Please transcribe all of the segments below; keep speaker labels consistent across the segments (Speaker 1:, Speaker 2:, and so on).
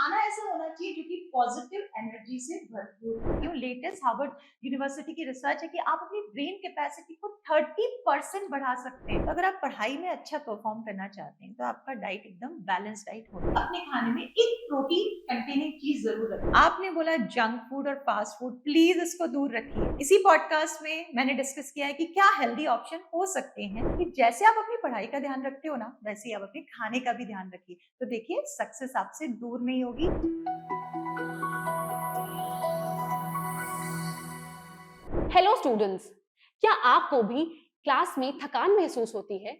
Speaker 1: खाना ऐसा होना चाहिए जो कि पॉजिटिव एनर्जी से भरपूर हो। ये लेटेस्ट हार्वर्ड यूनिवर्सिटी की रिसर्च है कि आप अपनी ब्रेन कैपेसिटी को 30% बढ़ा सकते हैं। तो अगर आप पढ़ाई में अच्छा परफॉर्म करना चाहते हैं तो आपका डाइट एकदम बैलेंस डाइट हो। अपने खाने में एक प्रोटीन कंटेनिंग चीज जरूर रखें। आपने बोला जंक फूड और फास्ट फूड, प्लीज इसको दूर रखिए। इसी पॉडकास्ट में मैंने डिस्कस किया है कि क्या हेल्दी ऑप्शन हो सकते हैं कि जैसे आप अपनी पढ़ाई का ध्यान रखते हो ना, वैसे ही आप अपने खाने का भी ध्यान रखिए। तो देखिए, सक्सेस आपसे दूर नहीं होगी।
Speaker 2: हेलो स्टूडेंट्स, क्या आपको भी क्लास में थकान महसूस होती है?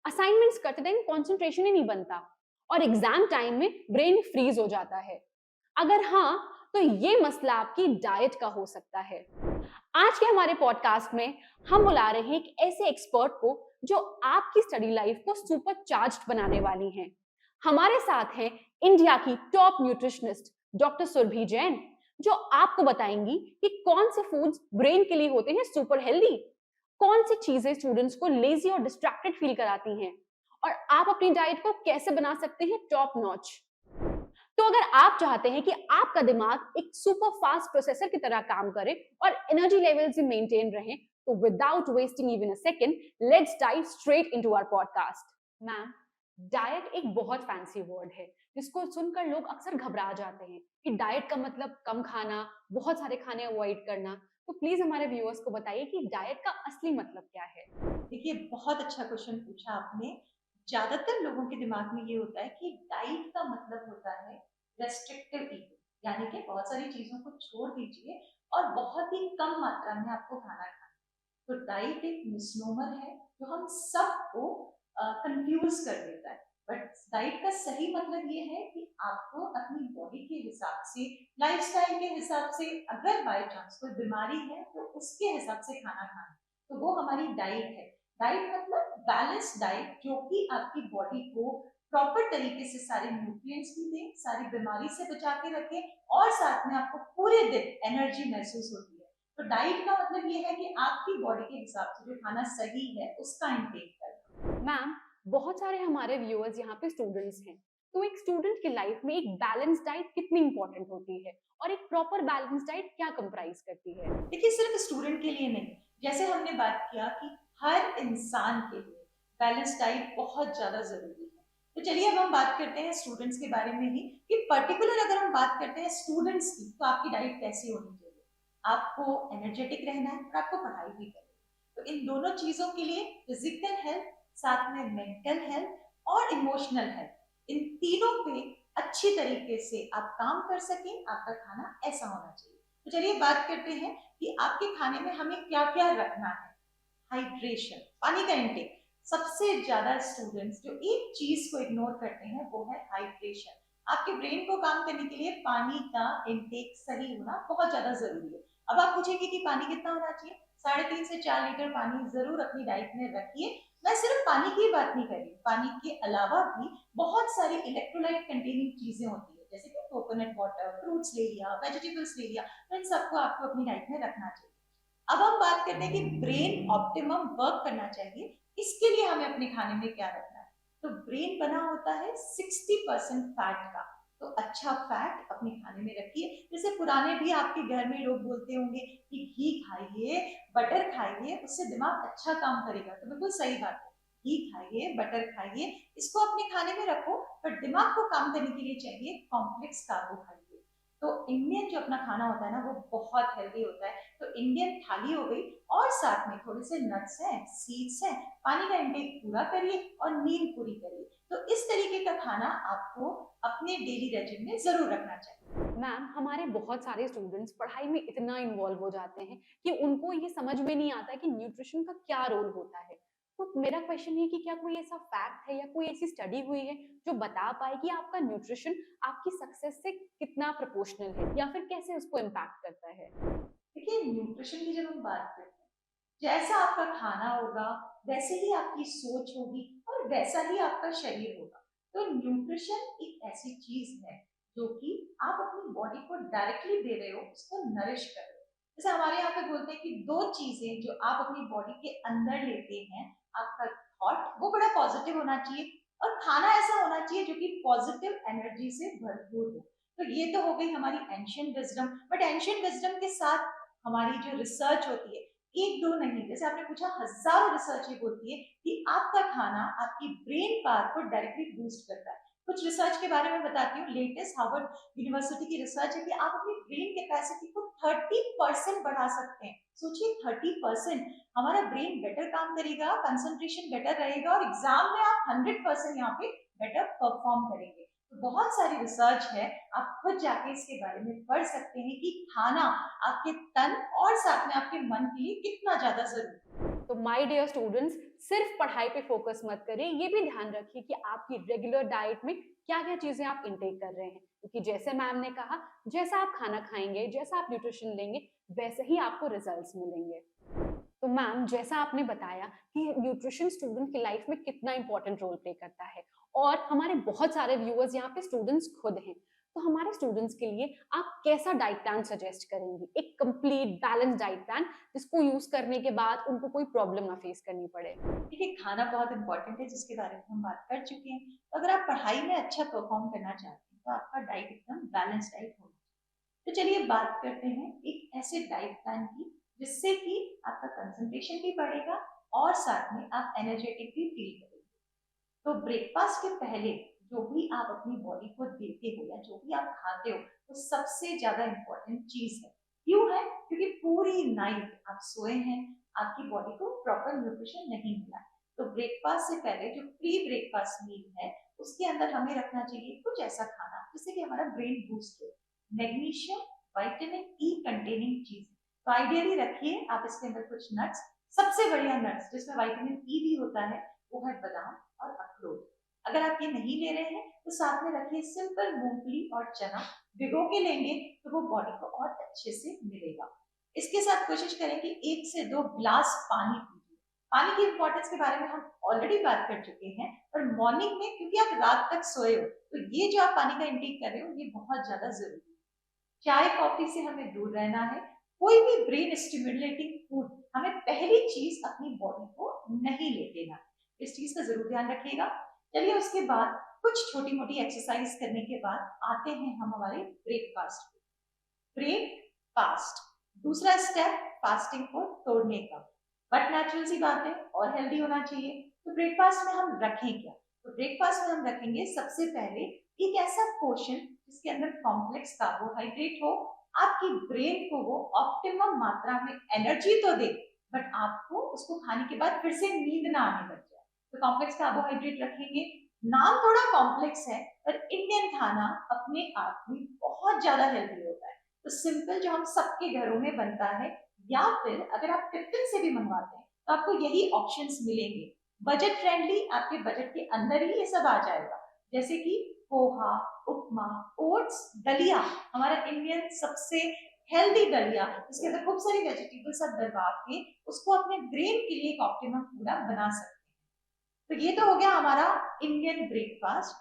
Speaker 2: असाइनमेंट्स करते टाइम कंसंट्रेशन ही नहीं बनता और एग्जाम टाइम में ब्रेन फ्रीज हो जाता है। अगर हाँ, तो ये मसला आपकी डाइट का हो सकता है। आज के हमारे पॉडकास्ट में हम बुला रहे हैं एक ऐसे एक्सपर्ट को जो आपकी स्टडी लाइफ को सुपर चार्ज्ड बनाने वाली हैं। हमारे साथ हैं इंडिया की top nutritionist doctor Surbhi Jain, जो आपको बताएंगी कि कौन से फूड्स ब्रेन के लिए होते हैं सुपर हेल्दी, कौन सी चीजें स्टूडेंट्स को लेजी और डिस्ट्रैक्टेड फील कराती हैं, और आप अपनी डाइट को कैसे बना सकते हैं टॉप नॉच। तो अगर आप चाहते हैं कि आपका दिमाग एक सुपर फास्ट प्रोसेसर की तरह काम करे और एनर्जी लेवल्स भी मेंटेन रहें, तो without wasting even a second, let's dive straight into our podcast. Ma'am, diet एक बहुत फैंसी वर्ड है जिसको सुनकर लोग अक्सर घबरा जाते हैं कि डाइट का मतलब कम खाना, बहुत सारे खाने अवॉइड करना। तो प्लीज हमारे व्यूअर्स को बताइए कि डाइट का असली मतलब क्या है।
Speaker 1: देखिए, बहुत अच्छा क्वेश्चन पूछा आपने। ज्यादातर लोगों के दिमाग में ये होता है कि डाइट का मतलब होता है रेस्ट्रिक्टिव ईटिंग, यानी कि बहुत सारी चीजों को छोड़ दीजिए और बहुत ही कम मात्रा में आपको खाना खाना। तो डाइट एक मिसनोमर है जो हम सबको कंफ्यूज कर देता है। बट डाइट का सही मतलब ये है कि आपको अपनी बॉडी के हिसाब से, लाइफस्टाइल के हिसाब से, अगर बाय चांस कोई बीमारी है तो उसके हिसाब से खाना खाना, तो वो हमारी डाइट है। डाइट मतलब बैलेंस डाइट जो कि आपकी बॉडी को प्रॉपर तरीके से सारे न्यूट्रिएंट्स भी दें, सारी बीमारी से बचा के रखें और साथ में आपको पूरे दिन एनर्जी महसूस होती है। तो डाइट का मतलब ये है कि आपकी बॉडी के हिसाब से जो खाना सही है उसका इंटेक करना।
Speaker 2: मैम, बहुत सारे हमारे व्यूअर्स यहाँ पे स्टूडेंट्स हैं, तो एक स्टूडेंट की लाइफ में एक बैलेंस डाइट कितनी इंपॉर्टेंट होती है और एक प्रॉपर बैलेंस डाइट क्या कंप्राइज करती है?
Speaker 1: देखिए, सिर्फ स्टूडेंट के लिए नहीं, जैसे हमने बात किया कि हर इंसान के लिए बैलेंस डाइट बहुत ज्यादा जरूरी है। तो चलिए अब हम बात करते हैं स्टूडेंट्स के बारे में ही, कि पर्टिकुलर अगर हम बात करते हैं स्टूडेंट्स की, तो आपकी डाइट कैसी होनी चाहिए। आपको एनर्जेटिक रहना है और आपको पढ़ाई भी करनी है। तो इन दोनों चीजों के लिए फिजिकल हेल्थ, साथ में मेंटल हेल्थ और इमोशनल हेल्थ, इन तीनों पे अच्छी तरीके से आप काम कर सकें, आपका खाना ऐसा होना चाहिए। तो चलिए बात करते हैं कि आपके खाने में हमें क्या क्या रखना है। हाइड्रेशन, पानी का इंटेक। सबसे ज्यादा स्टूडेंट्स जो एक चीज को इग्नोर करते हैं वो है हाइड्रेशन। आपके ब्रेन को काम करने के लिए पानी का इंटेक सही होना बहुत ज्यादा जरूरी है। अब आप पूछेंगे कि पानी कितना होना चाहिए। 3.5 से 4 लीटर पानी जरूर अपनी डाइट में रखिए। मैं सिर्फ पानी की बात नहीं कर रही, पानी के अलावा भी बहुत सारी इलेक्ट्रोलाइट कंटेनिंग चीजें होती है, जैसे कि कोकोनट वाटर, फ्रूट्स ले लिया, वेजिटेबल्स ले लिया। तो इन सबको आपको अपनी डाइट में रखना चाहिए। अब हम बात करते हैं कि ब्रेन ऑप्टिमम वर्क करना चाहिए, इसके लिए हमें अपने खाने में क्या रखना है। तो ब्रेन बना होता है 60% फैट का। तो अच्छा फैट अपने खाने में रखिए। जैसे पुराने भी आपके घर में लोग बोलते होंगे कि घी खाइए, बटर खाइए, उससे दिमाग अच्छा काम करेगा। तो बिल्कुल सही बात है, घी खाइए, बटर खाइए, इसको अपने खाने में रखो। पर दिमाग को काम करने के लिए चाहिए कॉम्प्लेक्स कार्बोहाइड्रेट। तो इंडियन जो अपना खाना होता है ना, वो बहुत हेल्दी होता है। तो इंडियन थाली हो गई और साथ में थोड़े से नट्स हैं, सीड्स हैं, पानी का इंटेक पूरा करिए और नींद पूरी करिए। तो इस तरीके का खाना आपको अपने डेली रेजिम में जरूर रखना चाहिए।
Speaker 2: मैम, हमारे बहुत सारे स्टूडेंट्स पढ़ाई में इतना इन्वॉल्व हो जाते हैं कि उनको ये समझ में नहीं आता कि न्यूट्रिशन का क्या रोल होता है। तो मेरा क्वेश्चन है कि क्या कोई ऐसा फैक्ट है या कोई ऐसी स्टडी हुई है जो बता पाए कि आपका न्यूट्रिशन आपकी सक्सेस से कितना प्रोपोर्शनल है या फिर कैसे उसको इम्पैक्ट करता है?
Speaker 1: देखिए, न्यूट्रिशन की जब हम बात करते हैं, जैसा आपका खाना होगा वैसे ही आपकी सोच होगी और वैसा ही आपका शरीर होगा। तो न्यूट्रिशन एक ऐसी चीज है जो कि आप अपनी बॉडी को डायरेक्टली दे रहे हो, उसको नरिश कर रहे हो। जैसे हमारे यहाँ पे बोलते हैं कि दो चीजें जो आप अपनी बॉडी के अंदर लेते हैं, आपका थॉट वो बड़ा पॉजिटिव होना चाहिए और खाना ऐसा होना चाहिए जो कि पॉजिटिव एनर्जी से भरपूर हो। तो ये तो हो गई हमारी ancient wisdom, but ancient wisdom के साथ हमारी जो रिसर्च होती है, एक दो नहीं, जैसे आपने पूछा, हजारों रिसर्च ये बोलती है कि आपका खाना आपकी ब्रेन पावर को डायरेक्टली बूस्ट करता है। कुछ रिसर्च के बारे में बताती हूँ। लेटेस्ट हार्वर्ड यूनिवर्सिटी की रिसर्च है कि आप अपनी ब्रेन कैपेसिटी को 30% बढ़ा सकते हैं। सोचिए 30%, हमारा ब्रेन बेटर काम करेगा, कंसंट्रेशन बेटर रहेगा और एग्जाम में आप 100% यहाँ पे बेटर परफॉर्म करेंगे। तो बहुत सारी रिसर्च है, आप खुद जाके इसके बारे में पढ़ सकते हैं कि खाना आपके तन और साथ में आपके मन के लिए कितना ज्यादा जरूरी है।
Speaker 2: तो माय डियर स्टूडेंट्स, सिर्फ पढ़ाई पे फोकस मत करिए, ये भी ध्यान रखिए कि आपकी रेगुलर डाइट में क्या क्या चीजें आप इंटेक कर रहे हैं, क्योंकि जैसे मैम ने कहा, जैसा आप खाना खाएंगे, जैसा आप न्यूट्रिशन लेंगे, वैसे ही आपको रिजल्ट्स मिलेंगे। तो मैम, जैसा आपने बताया कि न्यूट्रिशन स्टूडेंट की लाइफ में कितना इंपॉर्टेंट रोल प्ले करता है, और हमारे बहुत सारे व्यूअर्स यहाँ पे स्टूडेंट्स खुद हैं, तो हमारे स्टूडेंट्स के लिए आप कैसा डाइट प्लान सजेस्ट करेंगी, एक कंप्लीट बैलेंस डाइट प्लान जिसको यूज करने के बाद उनको कोई प्रॉब्लम ना फेस करनी पड़े?
Speaker 1: देखिए, खाना बहुत इंपॉर्टेंट है जिसके बारे में हम बात कर चुके हैं। तो अगर आप पढ़ाई में अच्छा परफॉर्म करना चाहते हैं तो आपका डाइट एकदम बैलेंस डाइट होना चाहिए। तो चलिए बात करते हैं एक ऐसे डाइट प्लान की जिससे कि आपका कंसंट्रेशन भी बढ़ेगा और साथ में आप एनर्जेटिक भी फील करेंगे। तो ब्रेकफास्ट के पहले जो भी आप अपनी बॉडी को देते हो या जो भी आप खाते हो, वो सबसे ज्यादा इंपॉर्टेंट चीज है। क्यों है? क्योंकि पूरी नाइट आप सोए हैं, आपकी बॉडी को प्रॉपर न्यूट्रिशन नहीं मिला है। तो ब्रेकफास्ट से पहले जो प्री ब्रेकफास्ट मील है, उसके अंदर हमें रखना चाहिए कुछ ऐसा खाना जिससे कि हमारा ब्रेन बूस्ट हो। मैग्नीशियम, विटामिन ई कंटेनिंग चीज, तो आइडियली रखिए आप इसके अंदर कुछ नट्स। सबसे बढ़िया नट्स जिसमें विटामिन ई भी होता है वो है बादाम और अखरोट। अगर आप ये नहीं ले रहे हैं तो साथ में रखिए सिंपल मूंगफली और चना, भिगो के लेंगे तो वो बॉडी को और अच्छे से मिलेगा। इसके साथ कोशिश करें कि 1 से 2 ग्लास पानी पीजिए। पानी की इंपॉर्टेंस के बारे में हम ऑलरेडी बात कर चुके हैं, पर मॉर्निंग में क्योंकि आप रात तक सोए हो, तो ये जो आप पानी का इंटेक कर रहे हो ये बहुत ज्यादा जरूरी है। चाय कॉफी से हमें दूर रहना है। कोई भी ब्रेन स्टिमुलेटिंग फूड हमें पहली चीज अपनी बॉडी को नहीं ले देना, इस चीज का जरूर ध्यान रखिएगा। चलिए उसके बाद कुछ छोटी मोटी एक्सरसाइज करने के बाद आते हैं हम हमारे ब्रेकफास्ट पे। ब्रेकफास्ट दूसरा स्टेप फास्टिंग को तोड़ने का, बट नेचुरल सी बात है और हेल्दी होना चाहिए। तो ब्रेकफास्ट में हम रखें क्या? तो ब्रेकफास्ट में हम रखेंगे सबसे पहले एक ऐसा पोर्शन जिसके अंदर कॉम्प्लेक्स कार्बोहाइड्रेट हो, आपकी ब्रेन को वो ऑप्टिमम मात्रा में एनर्जी तो दे, बट आपको उसको खाने के बाद फिर से नींद ना आने लग जाए। तो कॉम्प्लेक्स कार्बोहाइड्रेट रखेंगे। नाम थोड़ा कॉम्प्लेक्स है, पर इंडियन खाना अपने आप में बहुत ज्यादा हेल्दी होता है। तो सिंपल जो हम सबके घरों में बनता है, या फिर अगर आप टिफिन से भी मंगवाते हैं तो आपको यही ऑप्शंस मिलेंगे। बजट फ्रेंडली, आपके बजट के अंदर ही ये सब आ जाएगा, जैसे कि पोहा, उपमा, ओट्स, दलिया, हमारा इंडियन सबसे हेल्दी दलिया, इसके अंदर खूब सारी वेजिटेबल्स आप डलवा के उसको अपने ब्रेन के लिए एक ऑप्टिमम पूरा बना सकते हैं। तो ये तो हो गया हमारा इंडियन ब्रेकफास्ट।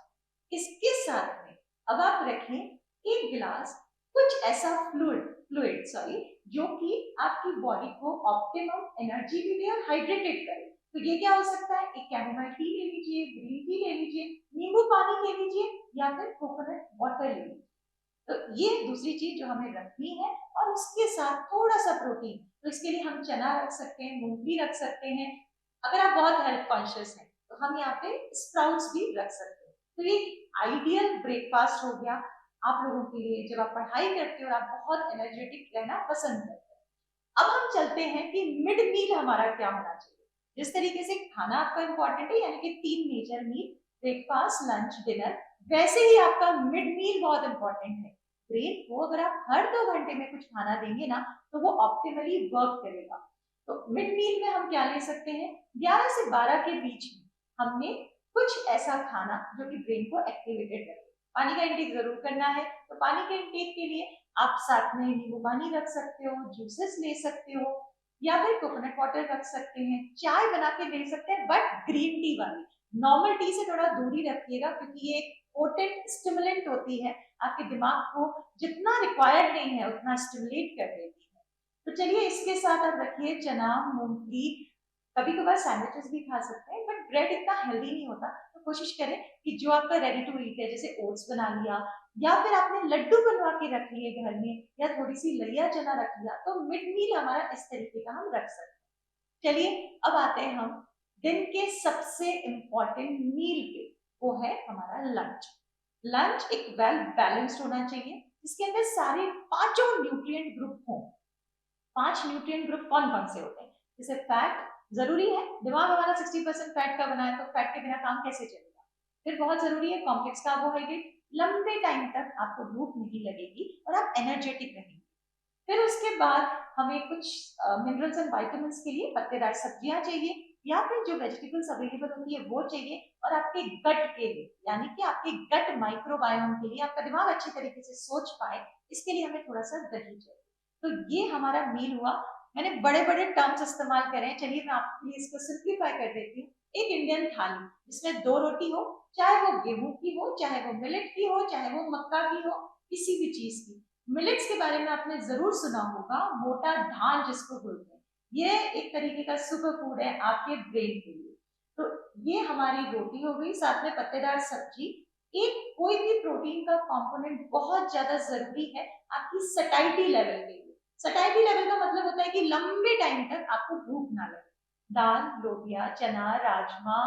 Speaker 1: इसके साथ में अब आप रखें 1 गिलास कुछ ऐसा फ्लूइड फ्लूइड सॉरी जो कि आपकी बॉडी को ऑप्टिमम एनर्जी भी दे और हाइड्रेटेड करे। तो ये क्या हो सकता है? एक कैमोमाइल टी ले लीजिए, ग्रीन टी ले लीजिए, नींबू पानी ले लीजिए, या फिर कोकोनट वाटर ले लीजिए। तो ये दूसरी चीज जो हमें रखनी है। और उसके साथ थोड़ा सा प्रोटीन, तो इसके लिए हम चना रख सकते हैं, मूंगफली रख सकते हैं। अगर आप बहुत हेल्थ कॉन्शियस हैं तो हम यहाँ पे स्प्राउट्स भी रख सकते हैं। तो ये आइडियल ब्रेकफास्ट हो गया आप लोगों के लिए जब आप पढ़ाई करते हो और आप बहुत एनर्जेटिक रहना पसंद करते हैं। अब हम चलते हैं कि मिड मील हमारा क्या होना चाहिए। जिस तरीके से खाना आपका इंपॉर्टेंट है, यानी कि 3 मेजर मील, ब्रेकफास्ट, लंच, डिनर, वैसे ही आपका मिड मील बहुत इंपॉर्टेंट है। ब्रेन को अगर आप हर 2 घंटे में कुछ खाना देंगे ना, तो वो ऑप्टिमली वर्क करेगा। तो मिड मील में हम क्या ले सकते हैं? 11 से 12 के बीच में हमने कुछ ऐसा खाना जो कि ब्रेन को एक्टिवेटेड रखे। पानी का इंटेक जरूर करना है, तो पानी के इंटेक के लिए आप साथ में नींबू पानी रख सकते हो, जूसेस ले सकते हो, या फिर कोकोनट वाटर रख सकते हैं, चाय बना के ले सकते हैं, बट ग्रीन टी वाली। नॉर्मल टी से थोड़ा दूरी रखिएगा क्योंकि ये पोटेंट स्टिमुलेंट होती है, आपके दिमाग को जितना रिक्वायर्ड नहीं है उतना स्टिमुलेट कर देती है। तो चलिए इसके साथ आप रखिए चना, मूंगफली, कभी कभार सैंडविचेस भी खा सकते हैं, बट ब्रेड इतना हेल्दी नहीं होता, तो तो कोशिश करें कि जो आपका रेडी टू ईट है, जैसे ओट्स बना लिया या फिर आपने लड्डू बनवा के रख लिए घर में या थोड़ी सी लैया चना रख लिया, तो मिड मील हमारा इस तरीके का हम रख सकते हैं। चलिए अब आते हैं हम दिन के सबसे इंपॉर्टेंट मील पे, वो है हमारा लंच। लंच एक वेल बैलेंस्ड होना चाहिए जिसके अंदर सारे पांचों न्यूट्रिएंट ग्रुप हों। 5 न्यूट्रिएंट ग्रुप कौन कौन से होते हैं? जैसे फैट जरूरी है, दिमाग हमारा 60% फैट का बना है, तो फैट के बिना काम कैसे चलेगा। फिर बहुत जरूरी है कॉम्प्लेक्स कार्बोहाइड्रेट, लंबे टाइम तक आपको भूख नहीं लगेगी और आप एनर्जेटिक रहेंगे। फिर उसके बाद हमें कुछ मिनरल्स एंड विटामिन्स के लिए पत्तेदार सब्जियां चाहिए या फिर जो वेजिटेबल्स अवेलेबल होती है वो चाहिए। और आपके गट के लिए, यानी कि आपके गट माइक्रोबायोम के लिए, आपका दिमाग अच्छी तरीके से सोच पाए, इसके लिए हमें थोड़ा सा दही चाहिए। तो ये हमारा मील हुआ। मैंने बड़े बड़े टर्म्स इस्तेमाल करे हैं, चलिए मैं आपके लिए इसको सिंप्लीफाई कर देती हूँ। एक इंडियन थाली जिसमें 2 रोटी हो, चाहे वो गेहूं की हो, चाहे वो मिलेट की हो, चाहे वो मक्का की हो, किसी भी चीज की। मिलेट्स के बारे में आपने जरूर सुना होगा, मोटा धान जिसको बोलते हैं। ये एक तरीके का सुपर फूड है आपके ब्रेन के लिए। तो ये हमारी रोटी हो गई, साथ में पत्तेदार सब्जी। एक कोई भी प्रोटीन का कंपोनेंट बहुत ज्यादा जरूरी है आपकी सटाइटी लेवल के लिए। सटाइटी लेवल का मतलब होता है कि लंबे टाइम तक आपको भूख ना लगे। दाल, रोटियां, चना, राजमा,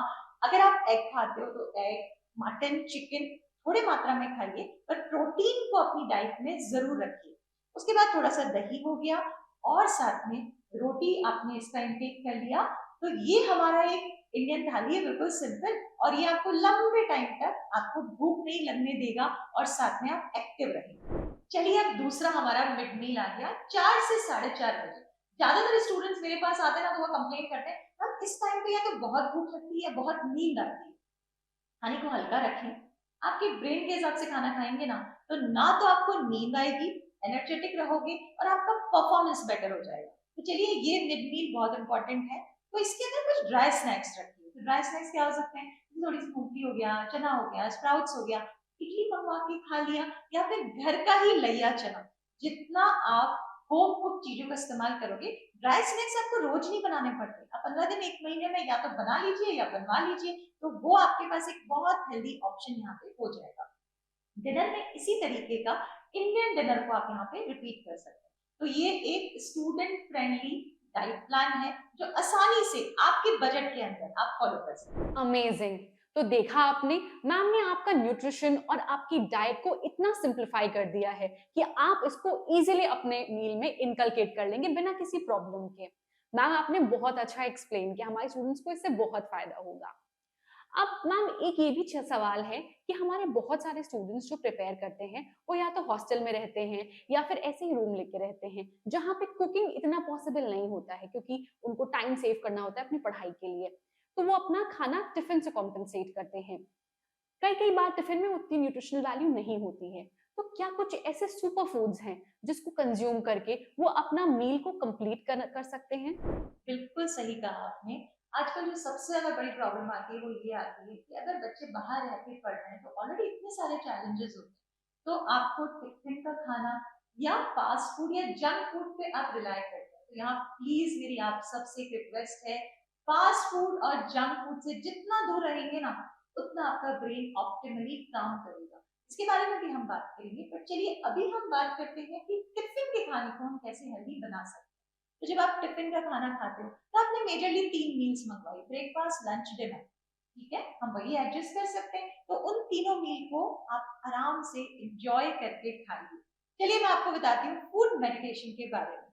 Speaker 1: अगर आप एग खाते हो तो एग, मटन, चिकन थोड़ी मात्रा में खाइए, पर प्रोटीन को अपनी डाइट में जरूर रखिए। उसके बाद थोड़ा सा दही हो गया और साथ में रोटी आपने इसका इंटेक कर लिया। तो ये हमारा एक इंडियन थाली है, बिल्कुल सिंपल, और ये आपको लंबे टाइम तक आपको भूख नहीं लगने देगा और साथ में आप एक्टिव रहेंगे। चलिए अब दूसरा हमारा मिड मील आ गया 4 से 4:30 बजे। ज्यादातर स्टूडेंट्स मेरे पास आते हैं ना, तो वो कंप्लेन करते हैं हम इस टाइम पे या तो बहुत भूख लगती है, बहुत नींद आती है। खाने को हल्का रखें, आपके ब्रेन के हिसाब से खाना खाएंगे ना तो आपको नींद आएगी, एनर्जेटिक रहोगे और आपका परफॉर्मेंस बेटर हो जाएगा। तो चलिए ये मिड मील बहुत इंपॉर्टेंट है। तो इसके अंदर कुछ ड्राई स्नैक्स रखिए। तो ड्राई स्नैक्स क्या हो सकते हैं? थोड़ी सी मूंगफली हो गया, चना हो गया, स्प्राउट्स हो गया, इडली मंगवा के खा लिया, या फिर घर का ही लैया चना। जितना आप होम कुक चीजों का इस्तेमाल करोगे, ड्राई स्नैक्स आपको रोज नहीं बनाने पड़ते, आप 15 दिन 1 महीने में या तो बना लीजिए या बनवा लीजिए, तो वो आपके पास एक बहुत हेल्दी ऑप्शन यहाँ पे हो जाएगा। डिनर में इसी तरीके का इंडियन डिनर को आप यहाँ पे रिपीट कर सकते हैं। तो ये एक स्टूडेंट फ्रेंडली डाइट प्लान है जो आसानी से आपके बजट के अंदर आप फॉलो कर सकते हैं।
Speaker 2: अमेजिंग। तो देखा आपने, मैम ने आपका न्यूट्रिशन और आपकी डाइट को इतना सिंप्लीफाई कर दिया है कि आप इसको इजीली अपने मील में इनकलकेट कर लेंगे बिना किसी प्रॉब्लम के। मैम आपने बहुत अच्छा एक्सप्लेन किया, हमारे स्टूडेंट्स को इससे बहुत फायदा होगा। अब मैम एक ये भी सवाल है कि हमारे बहुत सारे स्टूडेंट्स जो प्रिपेयर करते हैं वो या तो हॉस्टल में रहते हैं या फिर ऐसे ही रूम लेके रहते हैं जहाँ पे कुकिंग इतना पॉसिबल नहीं होता है क्योंकि उनको टाइम सेव करना होता है अपनी पढ़ाई के लिए, तो वो अपना खाना टिफिन से कॉम्पनसेट करते हैं। कई कई बार टिफिन में उतनी न्यूट्रिशनल वैल्यू नहीं होती है, तो क्या कुछ ऐसे सुपर फूड्स हैं जिसको कंज्यूम करके वो अपना मील को कंप्लीट कर सकते हैं?
Speaker 1: बिल्कुल सही कहा आपने। आजकल जो सबसे ज्यादा बड़ी प्रॉब्लम आती है वो ये आती है कि अगर बच्चे बाहर रह के पढ़ रहे हैं तो ऑलरेडी इतने सारे चैलेंजेस होते हैं, तो आपको टिफिन का खाना या फास्ट फूड या जंक फूड पे आप रिलाय करते हैं। तो यहाँ प्लीज मेरी आप सबसे एक रिक्वेस्ट है, फास्ट फूड और जंक फूड से जितना दूर रहेंगे ना, उतना आपका ब्रेन ऑप्टिमली काम करेगा। इसके बारे में भी हम बात करेंगे, पर चलिए अभी हम बात करते हैं कि टिफिन के खाने को हम कैसे हेल्दी बना सकते हैं। तो जब आप टिफिन का खाना खाते हो तो आपने मेजरली 3 मील्स मंगवाई, ब्रेकफास्ट, लंच, डिनर, ठीक है, हम वही एडजस्ट कर सकते हैं। तो उन तीनों मील को आप आराम से एंजॉय करके खाइए। चलिए मैं आपको बताती हूँ फूड मेडिटेशन के बारे में,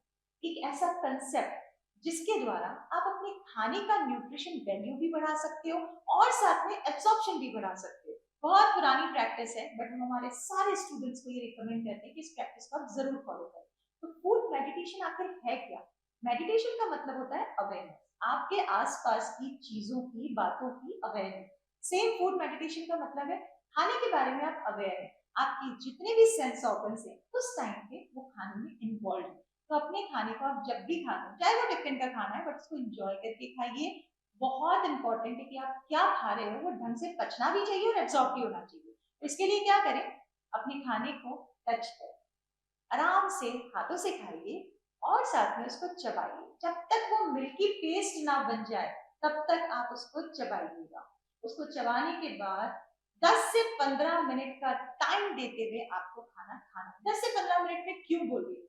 Speaker 1: एक ऐसा कंसेप्ट जिसके द्वारा आप अपने खाने का न्यूट्रिशन वैल्यू भी बढ़ा सकते हो और साथ में एब्सॉर्प्शन भी बढ़ा सकते हो। बहुत पुरानी प्रैक्टिस है, बट हम हमारे सारे स्टूडेंट्स को ये रिकमेंड करते हैं कि इस प्रैक्टिस को आप जरूर फॉलो करें। तो फूड मेडिटेशन आखिर है क्या? मेडिटेशन का मतलब होता है अवेयरनेस, आपके आसपास की चीजों की, बातों की अवेयरनेस। सेम फूड मेडिटेशन का मतलब है खाने के बारे में आप अवेयर हैं, आपकी जितने भी सेंस ऑर्गन्स हैं उस टाइम पे वो खाने में इन्वॉल्व है। तो अपने खाने को आप जब भी खाते हो, चाहे वो टिफिन का खाना है, बट उसको एंजॉय करके खाइए। बहुत इंपॉर्टेंट है कि आप क्या खा रहे हो वो ढंग से पचना भी चाहिए और एब्जॉर्ब भी होना चाहिए। तो इसके लिए क्या करें, अपने खाने को टच करें, आराम से हाथों से खाइए और साथ में उसको चबाइए। जब तक वो मिल्की पेस्ट ना बन जाए तब तक आप उसको चबाइएगा। उसको चबाने के बाद 10 से 15 मिनट का टाइम देते हुए आपको खाना खाना है। 10 से 15 मिनट में क्यों बोल रही हूँ?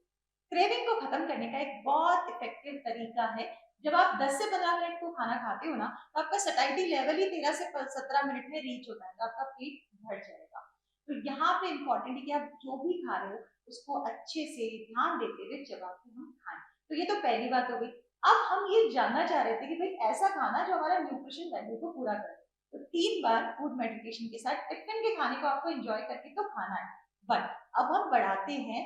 Speaker 1: क्रेविंग को खत्म करने का एक बहुत इफेक्टिव तरीका है। जब आप 10 से 15 मिनट को खाना खाते हो ना, तो आपका सटाइटी लेवल ही 13 से 17 मिनट में रीच होता है, तो आपका पेट भर जाएगा। तो यहाँ पे इंपॉर्टेंट है कि आप जो भी खा रहे हो उसको अच्छे से ध्यान देते हुए चबा के हम खाएं। तो ये तो पहली बात हो गई। अब हम ये जानना चाह रहे थे कि भाई ऐसा खाना जो हमारा न्यूट्रिशन वैल्यू को पूरा करे। तो 3 बार फूड मेडिटेशन के साथ टिफिन के खाने को आपको एंजॉय करके तो खाना है, बट अब हम बढ़ाते हैं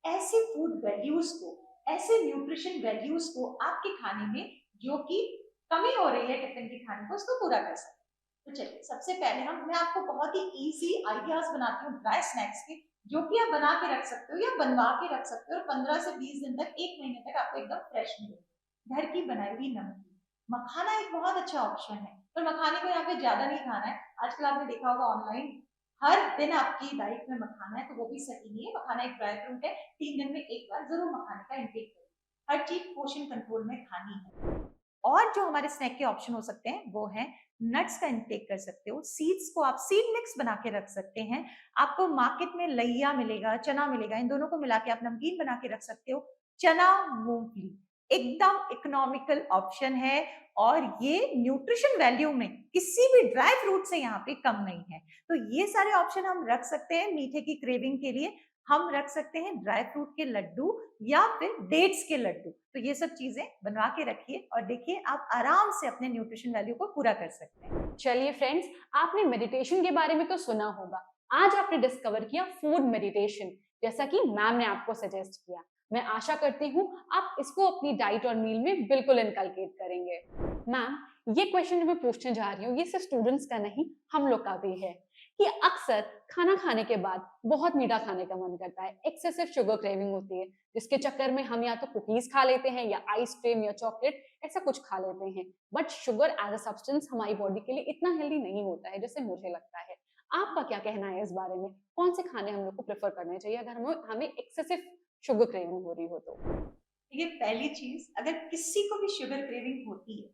Speaker 1: ऐसे फूड वैल्यूज को, ऐसे न्यूट्रिशन वैल्यूज को आपके खाने में जो कि कमी हो रही है टिफिन के खाने को, उसको पूरा कर सकते हैं। तो चलिए सबसे पहले मैं आपको बहुत ही इजी आइडियाज बनाती हूँ ड्राई स्नैक्स के, जो कि आप बना के रख सकते हो या बनवा के रख सकते हो और 15 से 20 दिन तक, 1 महीने तक आपको एकदम फ्रेश मिलेगी। घर की बनाई हुई नमकीन मखाना एक बहुत अच्छा ऑप्शन है, पर मखाने को यहाँ पे ज्यादा नहीं खाना है। आजकल आपने देखा होगा ऑनलाइन हर दिन आपकी डाइट में मखाना है, तो वो भी सही नहीं है। मखाना एक ड्राई फ्रूट है, 3 दिन में एक बार जरूर मखाने का इंटेक करें। हर चीज पोषण कंट्रोल में खानी है। और जो हमारे स्नैक के ऑप्शन हो सकते हैं वो है नट्स का इंटेक कर सकते हो, सीड्स को आप सीड मिक्स बना के रख सकते हैं। आपको मार्केट में लैया मिलेगा, चना मिलेगा, इन दोनों को मिला के आप नमकीन बना के रख सकते हो। चना मूंगफली एकदम इकोनॉमिकल ऑप्शन है और ये न्यूट्रिशन वैल्यू में किसी भी ड्राई फ्रूट से यहाँ पे कम नहीं है। तो ये सारे ऑप्शन हम रख सकते हैं मीठे की क्रेविंग के लिए। हम रख सकते हैं ड्राई फ्रूट के लड्डू या फिर डेट्स के लड्डू। तो ये सब चीजें बनवा के रखिए और देखिए आप आराम से अपने न्यूट्रिशन वैल्यू को पूरा कर सकते हैं।
Speaker 2: चलिए फ्रेंड्स, आपने मेडिटेशन के बारे में तो सुना होगा। आज आपने डिस्कवर किया फूड मेडिटेशन, जैसा कि मैम ने आपको सजेस्ट किया। मैं आशा करती हूँ आप इसको अपनी डाइट और मील में बिल्कुल इनकलकेट करेंगे। मैम, ये क्वेश्चन जो मैं पूछने जा रही हूँ ये सिर्फ स्टूडेंट्स का नहीं, हम लोग का भी है कि अक्सर खाना खाने के बाद बहुत मीठा खाने का मन करता है, एक्सेसिव शुगर क्रेविंग होती है, जिसके चक्कर में हम या तो कुकीज खा लेते हैं या आइसक्रीम या चॉकलेट ऐसा कुछ खा लेते हैं। But sugar as a substance हमारी बॉडी के लिए इतना हेल्दी नहीं होता है जैसे मुझे लगता है। आपका क्या कहना है इस बारे में? कौन से खाने हम लोग को प्रेफर करने चाहिए अगर हमें एक्सेसिव शुगर क्रेविंग हो रही हो तो?
Speaker 1: ये पहली चीज, अगर किसी को भी शुगर क्रेविंग होती है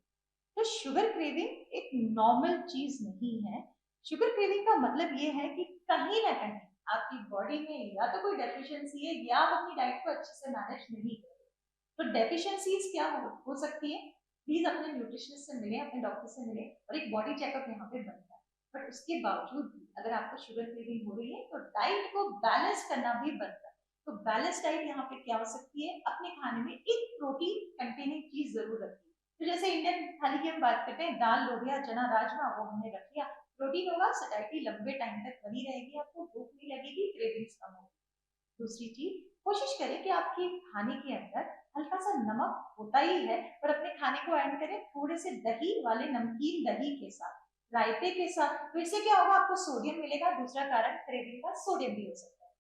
Speaker 1: तो शुगर क्रेविंग एक नॉर्मल चीज नहीं है। शुगर क्रेविंग का मतलब ये है कि कहीं ना कहीं आपकी बॉडी में या तो कोई डेफिशिएंसी है या आप अपनी डाइट को अच्छे से मैनेज नहीं कर रहे। तो डेफिशिएंसीज क्या हो सकती है? प्लीज अपने न्यूट्रिशनिस्ट से मिले, अपने डॉक्टर से मिले और एक बॉडी चेकअप यहाँ पे बनता है। बट उसके बावजूद भी अगर आपको शुगर क्रेविंग हो रही है तो डाइट को बैलेंस करना भी बनता है। तो बैलेंस डाइट यहाँ पे क्या हो सकती है? अपने खाने में एक प्रोटीन कंटेनिंग चीज जरूर रखिए। तो जैसे इंडियन थाली की हम बात करते हैं, दाल लोबिया चना राजमा, वो हमने रख लिया, प्रोटीन होगा, सटाइटी लंबे टाइम तक बनी रहेगी, आपको भूख नहीं लगेगी, क्रेविंग्स कम होगी। दूसरी चीज, कोशिश करें कि आपके खाने के अंदर हल्का सा नमक होता ही है, पर अपने खाने को ऐड करें थोड़े से दही वाले नमकीन दही के साथ, रायते के साथ। तो इससे क्या होगा? आपको सोडियम मिलेगा। दूसरा कारण क्रेविंग का सोडियम भी हो सकता है।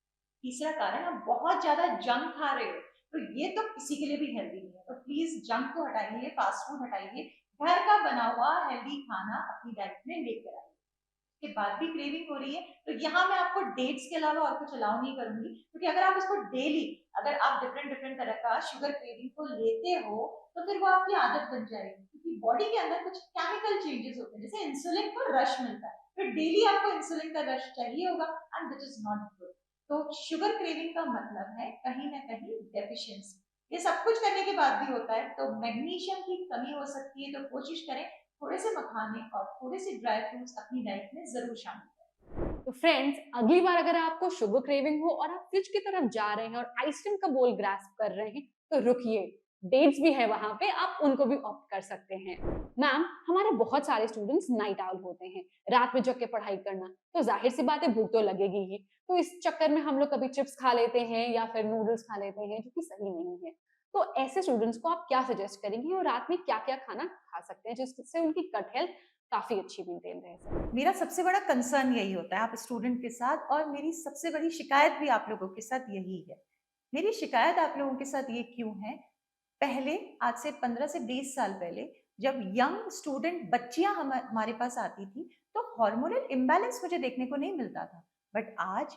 Speaker 1: तीसरा कारण, आप बहुत ज्यादा जंक खा रहे हो, तो ये तो किसी के लिए भी हेल्दी नहीं है। तो प्लीज जंक को हटाइए, फास्ट फूड हटाइए, घर का बना हुआ हेल्दी खाना अपनी डाइट में लेकर आइए। के बाद भी क्रेविंग हो रही है तो यहाँ मैं आपको डेट्स के अलावा और कुछ अलाउ नहीं करूंगी, क्योंकि अगर आप इसको डेली, अगर आप डिफरेंट डिफरेंट तरह का शुगर क्रेविंग को लेते हो तो फिर वो आपकी आदत बन जाएगी, क्योंकि बॉडी के अंदर कुछ केमिकल चेंजेस होते हैं। जैसे इंसुलिन को रश मिलता है, तो डेली आपको इंसुलिन का रश चाहिए होगा, and which is not good. तो शुगर क्रेविंग का मतलब है कहीं ना कहीं डेफिशिएंसी। ये सब कुछ करने के बाद भी होता है, तो मैग्नीशियम की कमी हो सकती है। तो कोशिश करें थोड़े से मखाने और थोड़े से ड्राई फ्रूट्स अपनी डाइट में जरूर शामिल करें।
Speaker 2: तो फ्रेंड्स, अगली बार अगर आपको शुगर क्रेविंग हो और आप फ्रिज की तरफ जा रहे हैं और आइसक्रीम का बोल ग्रास्प कर रहे हैं तो रुकिए, डेट्स भी है वहां पे, आप उनको भी ऑप्ट कर सकते हैं। मैम, हमारे बहुत सारे स्टूडेंट्स नाइट आउल होते हैं, रात में जग के पढ़ाई करना, तो जाहिर सी बात है भूख तो लगेगी ही। तो इस चक्कर में हम लोग कभी चिप्स खा लेते हैं या फिर नूडल्स खा लेते हैं, जो कि सही नहीं है। तो ऐसे स्टूडेंट्स को आप क्या सजेस्ट करेंगे और रात में क्या क्या खाना खा सकते हैं जिससे उनकी गट हेल्थ काफी अच्छी मेंटेन रहे?
Speaker 1: मेरा सबसे बड़ा कंसर्न यही होता है आप स्टूडेंट के साथ, और मेरी सबसे बड़ी शिकायत भी आप लोगों के साथ यही है। मेरी शिकायत आप लोगों के साथ ये क्यों है? पहले, आज से 15 से 20 साल पहले, जब यंग स्टूडेंट बच्चियां हमारे पास आती थी तो हार्मोनल इम्बैलेंस मुझे देखने को नहीं मिलता था। बट आज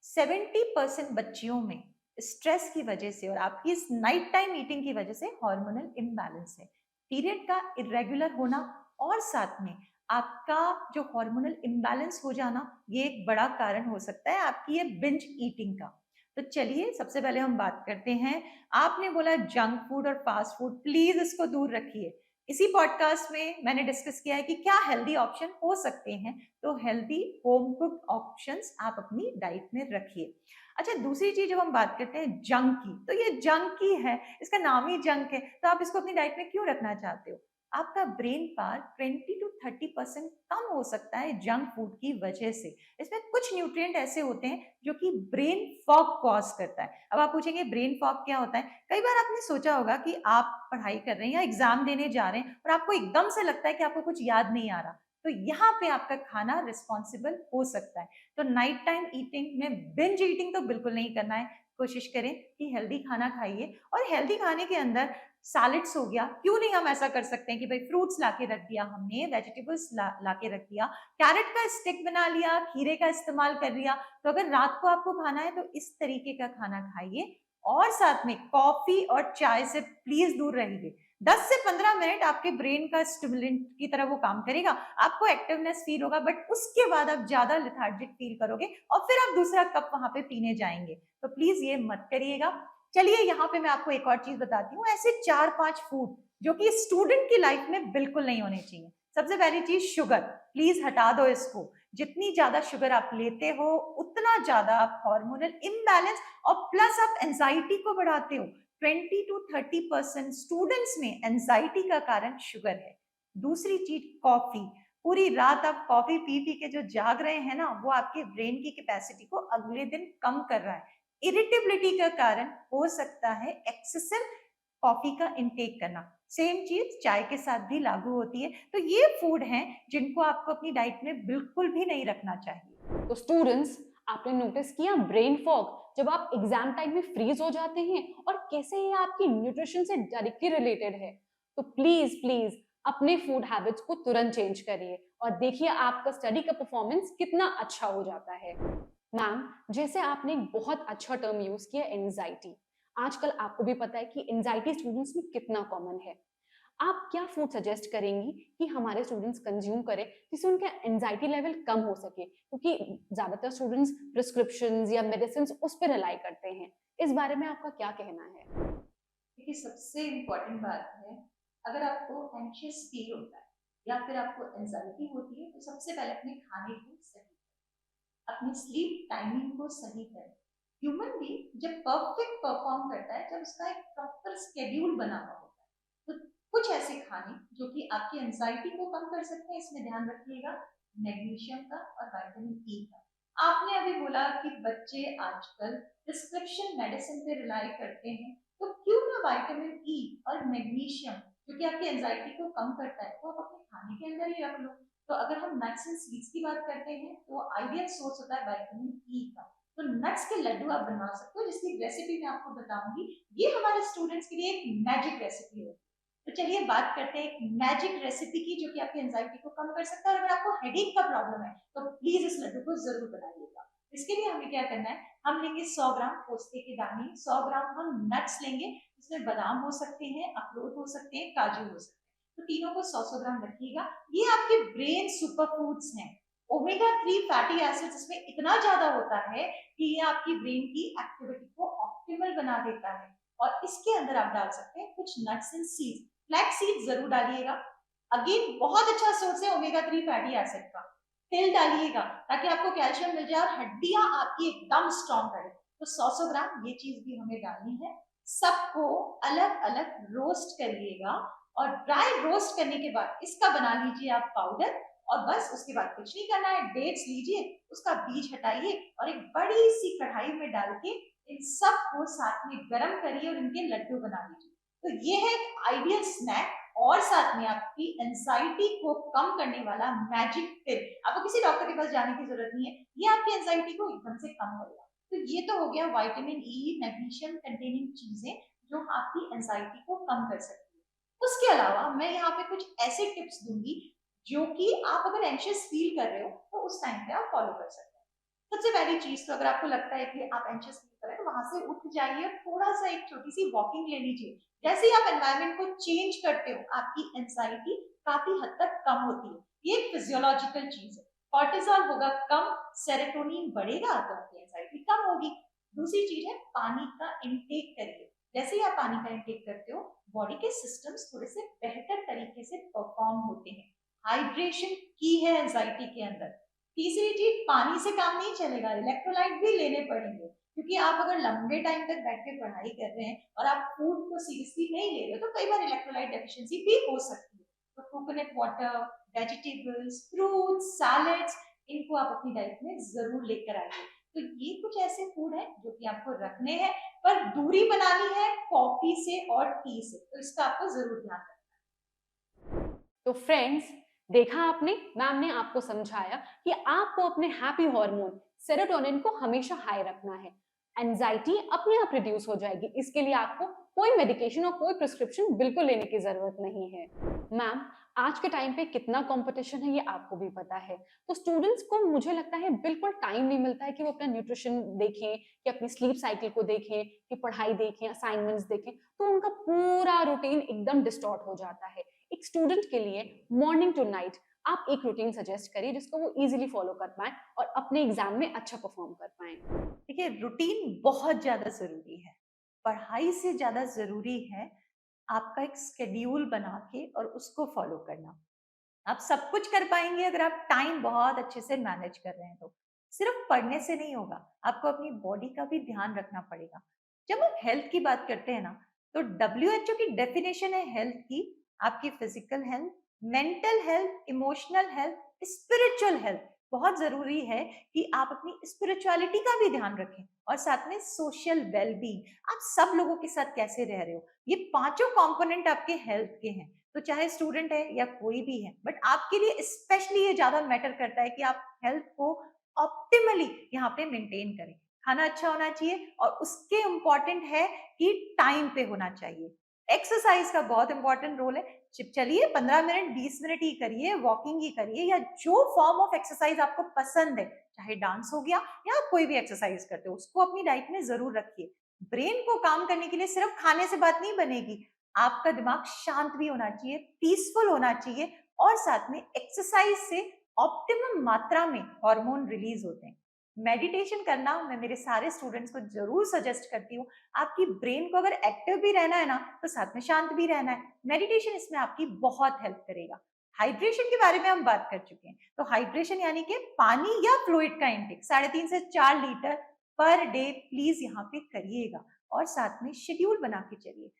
Speaker 1: 70% बच्चियों में स्ट्रेस की वजह से और आपकी इस नाइट टाइम ईटिंग की वजह से हार्मोनल इम्बैलेंस है। पीरियड का इरेगुलर होना और साथ में आपका जो हार्मोनल इम्बैलेंस हो जाना, ये एक बड़ा कारण हो सकता है आपकी ये बिंज ईटिंग का। तो चलिए सबसे पहले हम बात करते हैं, आपने बोला जंक फूड और फास्ट फूड, प्लीज इसको दूर रखिए। इसी पॉडकास्ट में मैंने डिस्कस किया है कि क्या हेल्दी ऑप्शन हो सकते हैं, तो हेल्दी होम कुक्ड ऑप्शंस आप अपनी डाइट में रखिए। अच्छा, दूसरी चीज जब हम बात करते हैं जंक की, तो ये जंक ही है, इसका नाम ही जंक है, तो आप इसको अपनी डाइट में क्यों रखना चाहते हो? आपका ब्रेन पावर 20 to 30% कम हो सकता है जंक फूड की वजह से। इसमें कुछ न्यूट्रिएंट ऐसे होते हैं जो कि ब्रेन फॉग कॉज करता है। अब आप पूछेंगे ब्रेन फॉग क्या होता है? कई बार आपने सोचा होगा कि आप पढ़ाई कर रहे हैं या एग्जाम देने जा रहे हैं और आपको एकदम से लगता है कि आपको कुछ याद नहीं आ रहा, तो यहाँ पे आपका खाना रिस्पॉन्सिबल हो सकता है। तो नाइट टाइम ईटिंग में बिंज ईटिंग तो बिल्कुल नहीं करना है। कोशिश करें कि हेल्दी खाना खाइए, और हेल्दी खाने के अंदर सैलेड्स हो गया, क्यों नहीं हम ऐसा कर सकते हैं कि भाई फ्रूट्स लाके रख दिया हमने, वेजिटेबल्स लाके रख दिया, कैरेट का स्टिक बना लिया, खीरे का इस्तेमाल कर लिया। तो अगर रात को आपको खाना है तो इस तरीके का खाना खाइए, और साथ में कॉफी और चाय से प्लीज दूर रहिए। 10 से 15 मिनट आपके ब्रेन का स्टिमुलेंट की तरह वो काम करेगा, आपको एक्टिवनेस फील होगा, बट उसके बाद आप ज्यादा लेथार्जिक फील करोगे और फिर आप दूसरा कप वहां पे पीने जाएंगे। तो प्लीज ये मत करिएगा। चलिए यहाँ पे मैं आपको एक और चीज बताती हूँ, ऐसे 4-5 फूड जो कि स्टूडेंट की लाइफ में बिल्कुल नहीं होने चाहिए। सबसे पहली चीज शुगर, प्लीज हटा दो इसको। जितनी ज्यादा शुगर आप लेते हो उतना ज्यादा आप हार्मोनल इम्बैलेंस और प्लस आप एंजाइटी को बढ़ाते हो। 20 to 30% स्टूडेंट्स में एंजाइटी का कारण शुगर है। दूसरी चीज कॉफी, पूरी रात आप कॉफी पी पी के जो जाग रहे हैं ना, वो आपके ब्रेन की कैपेसिटी को अगले दिन कम कर रहा है। इरिटेबिलिटी का कारण हो सकता है एक्सेसिव कॉफी का इंटेक करना। सेम चीज चाय के साथ भी लागू होती है। तो ये फूड हैं जिनको आपको अपनी डाइट में बिल्कुल भी नहीं रखना चाहिए।
Speaker 2: तो स्टूडेंट्स, आपने नोटिस किया ब्रेन फॉग जब आप एग्जाम टाइम में फ्रीज हो जाते हैं, और कैसे ये आपकी न्यूट्रिशन से डायरेक्टली रिलेटेड है। तो प्लीज प्लीज अपने फूड हैबिट्स को तुरंत चेंज करिए और देखिए आपका स्टडी का परफॉर्मेंस कितना अच्छा हो जाता है। मैम, जैसे आपने एक बहुत अच्छा टर्म यूज किया, एंजाइटी। आजकल आपको भी पता है कि एंजाइटी स्टूडेंट्स में कितना कॉमन है। आप क्या फूड सजेस्ट करेंगी कि हमारे स्टूडेंट्स कंज्यूम करें जिससे उनका एंजाइटी लेवल कम हो सके, क्योंकि ज्यादातर स्टूडेंट्स प्रिस्क्रिप्शंस या मेडिसिन उस पर रिलाई करते हैं। इस बारे में आपका क्या कहना है?
Speaker 1: देखिए, सबसे इम्पोर्टेंट बात है, अगर आपको एंशियस फील होता है या फिर आपको एंजाइटी होती है, तो सबसे पहले अपने खाने को सही, अपनी स्लीप टाइमिंग को सही करें। ह्यूमन भी जब परफेक्ट परफॉर्म करता है, जब उसका एक प्रॉपर स्केड्यूल बना हुआ होता है। तो कुछ ऐसे खाने जो कि आपकी एंजाइटी को कम कर सकते हैं, इसमें ध्यान रखिएगा, मैग्नीशियम का और विटामिन ई का। आपने अभी बोला कि बच्चे आजकल प्रिस्क्रिप्शन मेडिसिन पे रिलाई करते हैं, तो क्यों ना विटामिन ई और मैग्नीशियम जो कि आपकी एंजाइटी को कम करता है, वो आप अपने खाने के अंदर ही रख लो। तो अगर हम नट्स एंड सीड्स की बात करते हैं, तो आइडियल सोर्स होता है विटामिन ई का। तो नट्स के लड्डू आप बना सकते हो, जिसकी रेसिपी मैं आपको बताऊंगी। ये हमारे स्टूडेंट्स के लिए एक मैजिक रेसिपी है। तो चलिए बात करते हैं एक मैजिक रेसिपी की, जो कि आपकी एंजाइटी को कम कर सकता है। और अगर आपको हेडेक का प्रॉब्लम है तो प्लीज इस लड्डू को जरूर बनाइएगा। इसके लिए हमें क्या करना है, हम लेंगे 100 ग्राम पोस्ते के दाने, 100 ग्राम हम नट्स लेंगे, इसमें बादाम हो सकते हैं, अखरोट हो सकते हैं, काजू हो सकते हैं। तो तीनों को 100-100 ग्राम रखिएगा। ये आपके ब्रेन सुपर फूड्स हैं। ओमेगा 3 फैटी एसिड्स इसमें इतना ज्यादा होता है कि ये आपकी ब्रेन की एक्टिविटी को ऑप्टिमल बना देता है। और इसके अंदर आप डाल सकते हैं कुछ nuts and seeds, flax seed जरूर डालिएगा। अगेन बहुत अच्छा सोर्स है ओमेगा 3 फैटी एसिड का। तिल डालिएगा ताकि आपको कैल्शियम मिल जाए और हड्डियां आपकी एकदम स्ट्रॉन्ग रहे। तो 100-100 ग्राम ये चीज भी हमें डालनी है। सबको अलग अलग रोस्ट करिएगा, और ड्राई रोस्ट करने के बाद इसका बना लीजिए आप पाउडर। और बस उसके बाद कुछ नहीं करना है, डेट्स लीजिए, उसका बीज हटाइए और एक बड़ी सी कढ़ाई में डाल के इन सब को साथ में गर्म करिए और इनके लड्डू बना लीजिए। तो ये है एक आइडियल स्नैक, और साथ में आपकी एंजाइटी को कम करने वाला मैजिक पिल। आपको किसी डॉक्टर के पास जाने की जरूरत नहीं है, ये आपकी एंजाइटी को एकदम से कम करेगा। तो ये तो हो गया विटामिन ई मैग्नीशियम कंटेनिंग चीजें जो आपकी एंजाइटी को कम कर सकती है। उसके अलावा मैं यहाँ पे कुछ ऐसे टिप्स दूंगी जो कि आप अगर एंशियस फील कर रहे हो तो उस टाइम पे आप फॉलो कर सकते हैं। सबसे पहली चीज, तो अगर आपको लगता है कि आप एंशियस फील कर रहे हैं, तो वहां से उठ जाइए और थोड़ा सा एक छोटी सी वॉकिंग ले लीजिए। जैसे ही आप एनवायरमेंट को चेंज करते हो, आपकी एंजाइटी काफी हद तक कम होती है। ये एक फिजियोलॉजिकल चीज है। कॉर्टिसोल होगा कम, सेरोटोनिन बढ़ेगा तो आपकी एंजाइटी कम होगी। दूसरी चीज है पानी का इंटेक करिए। जैसे ही आप पानी का इंटेक करते हो, बॉडी के सिस्टम्स थोड़े से बेहतर तरीके से परफॉर्म होते हैं। हाइड्रेशन की है एंजाइटी के अंदर। तीसरी चीज, पानी से काम नहीं चलेगा, इलेक्ट्रोलाइट भी लेने पड़ेंगे, क्योंकि आप अगर लंबे टाइम तक बैठ के पढ़ाई कर रहे हैं और आप फूड को सीरियसली नहीं ले रहे हो, तो कई बार इलेक्ट्रोलाइट डेफिशिएंसी भी हो सकती है। तो coconut water, vegetables, fruits, salads, इनको आप अपनी डाइट में जरूर लेकर आइए। तो ये कुछ ऐसे फूड है जो कि आपको रखने हैं, पर दूरी बनानी है कॉफी से और टी से, तो इसका आपको जरूर ध्यान रखना है।
Speaker 2: तो फ्रेंड्स, देखा आपने, मैम ने आपको समझाया कि आपको अपने हैप्पी हार्मोन सेरोटोनिन को हमेशा हाई रखना है। एंजाइटी अपने आप रिड्यूस हो जाएगी, इसके लिए आपको कोई मेडिकेशन और कोई प्रिस्क्रिप्शन बिल्कुल लेने की जरूरत नहीं है। मैम, आज के टाइम पे कितना कंपटीशन है ये आपको भी पता है, तो स्टूडेंट्स को मुझे लगता है बिल्कुल टाइम नहीं मिलता है कि वो अपना न्यूट्रिशन देखें, कि अपनी स्लीप साइकिल को देखें, कि पढ़ाई देखें, असाइनमेंट्स देखें, तो उनका पूरा रूटीन एकदम डिस्टॉर्ट हो जाता है। एक स्टूडेंट के लिए मॉर्निंग टू नाइट आप एक रूटीन सजेस्ट करिए जिसको वो इजीली फॉलो कर पाए और अपने एग्जाम में अच्छा परफॉर्म कर पाए।
Speaker 1: देखिए, रूटीन बहुत ज्यादा जरूरी है। पढ़ाई से ज्यादा जरूरी है आपका एक स्केड्यूल बना के और उसको फॉलो करना। आप सब कुछ कर पाएंगे अगर आप टाइम बहुत अच्छे से मैनेज कर रहे हैं तो। सिर्फ पढ़ने से नहीं होगा, आपको अपनी बॉडी का भी ध्यान रखना पड़ेगा। जब हम हेल्थ की बात करते हैं ना, तो WHO की डेफिनेशन है हेल्थ की, आपकी physical health, mental health, emotional health, spiritual health. बहुत जरूरी है कि आप अपनी स्पिरिचुअलिटी का भी ध्यान रखें, और साथ में सोशल वेलबींग, आप सब लोगों के साथ कैसे रह रहे हो। ये पांचों कंपोनेंट आपके हेल्थ के हैं। तो चाहे स्टूडेंट है या कोई भी है, बट आपके लिए स्पेशली ये ज्यादा मैटर करता है कि आप हेल्थ को ऑप्टिमली यहाँ पे मेंटेन करें। खाना अच्छा होना चाहिए, और उसके इम्पॉर्टेंट है कि टाइम पे होना चाहिए। एक्सरसाइज का बहुत इंपॉर्टेंट रोल है। चलिए 15 मिनट 20 मिनट ही करिए, वॉकिंग ही करिए, या जो फॉर्म ऑफ एक्सरसाइज आपको पसंद है, चाहे डांस हो गया या आप कोई भी एक्सरसाइज करते हो, उसको अपनी डाइट में जरूर रखिए। ब्रेन को काम करने के लिए सिर्फ खाने से बात नहीं बनेगी, आपका दिमाग शांत भी होना चाहिए, पीसफुल होना चाहिए, और साथ में एक्सरसाइज से ऑप्टिमम मात्रा में हार्मोन रिलीज होते हैं। मेडिटेशन करना मैं मेरे सारे स्टूडेंट्स को जरूर सजेस्ट करती हूँ। आपकी ब्रेन को अगर एक्टिव भी रहना है ना, तो साथ में शांत भी रहना है। मेडिटेशन इसमें आपकी बहुत हेल्प करेगा। हाइड्रेशन के बारे में हम बात कर चुके हैं, तो हाइड्रेशन यानी कि पानी या फ्लूइड का इंटेक 3.5 से 4 लीटर पर डे प्लीज यहाँ पे करिएगा, और साथ में शेड्यूल बना के चलिए।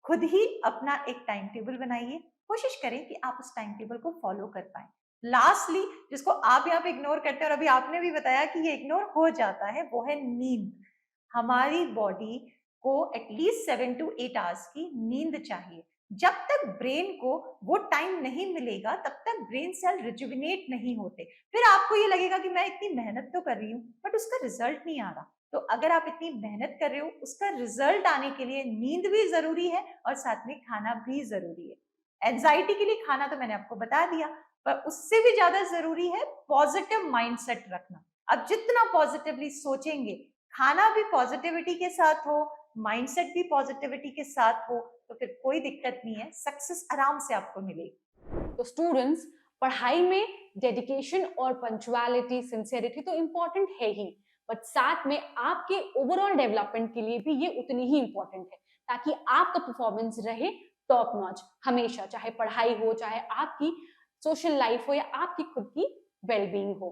Speaker 1: खुद ही अपना एक टाइम टेबल बनाइए, कोशिश करें कि आप उस टाइम टेबल को फॉलो कर पाए। लास्टली, जिसको आप यहाँ पे इग्नोर करते हैं और अभी आपने भी बताया कि ये इग्नोर हो जाता है, वो है नींद। हमारी बॉडी को एटलीस्ट 7 to 8 आवर्स की नींद चाहिए। जब तक ब्रेन को वो टाइम नहीं मिलेगा, तब तक ब्रेन सेल रिजुविनेट नहीं होते। फिर आपको ये लगेगा कि मैं इतनी मेहनत तो कर रही हूँ, बट उसका रिजल्ट नहीं आ रहा। तो अगर आप इतनी मेहनत कर रहे हो, उसका रिजल्ट आने के लिए नींद भी जरूरी है, और साथ में खाना भी जरूरी है। एंजाइटी के लिए खाना तो मैंने आपको बता दिया, पर उससे भी ज्यादा जरूरी है पॉजिटिव माइंडसेट रखना। अब जितना पॉजिटिवली सोचेंगे, खाना भी पॉजिटिविटी के साथ हो, माइंडसेट भी पॉजिटिविटी के साथ हो, तो फिर कोई दिक्कत नहीं है, सक्सेस आराम से आपको मिलेगी।
Speaker 2: तो स्टूडेंट्स, पढ़ाई में डेडिकेशन और पंक्चुअलिटी, सिंसियरिटी तो इम्पोर्टेंट है ही, बट साथ में आपके ओवरऑल डेवलपमेंट के लिए भी ये उतनी ही इम्पोर्टेंट है, ताकि आपका परफॉर्मेंस रहे टॉप नॉच हमेशा, चाहे पढ़ाई हो, चाहे आपकी सोशल लाइफ हो, या आपकी खुद की वेलबींग हो।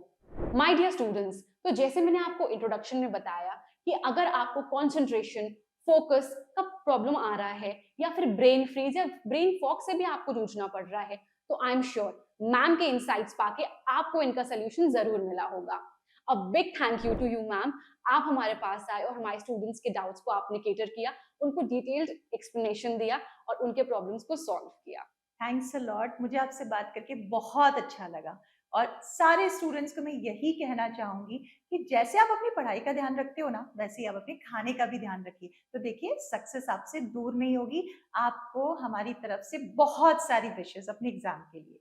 Speaker 2: माय डियर स्टूडेंट्स, तो जैसे मैंने आपको इंट्रोडक्शन में बताया कि अगर आपको कंसंट्रेशन, फोकस का प्रॉब्लम आ रहा है, या फिर ब्रेन फ्रीज या ब्रेन फॉग से भी आपको जूझना पड़ रहा है, तो आई एम श्योर मैम के इंसाइट्स पाके आपको इनका सोल्यूशन जरूर मिला होगा। A big thank you to you ma'am, आप हमारे पास आए और हमारे स्टूडेंट्स के डाउट्स को आपने केटर किया, उनको डिटेल्ड एक्सप्लेनेशन दिया और उनके प्रॉब्लम्स को सॉल्व किया।
Speaker 1: थैंक्स अ लॉट, मुझे आपसे बात करके बहुत अच्छा लगा। और सारे स्टूडेंट्स को मैं यही कहना चाहूंगी कि जैसे आप अपनी पढ़ाई का ध्यान रखते हो ना, वैसे ही आप अपने खाने का भी ध्यान रखिए। तो देखिए, सक्सेस आपसे दूर नहीं होगी। आपको हमारी तरफ से बहुत सारी विशेस अपने एग्जाम के लिए।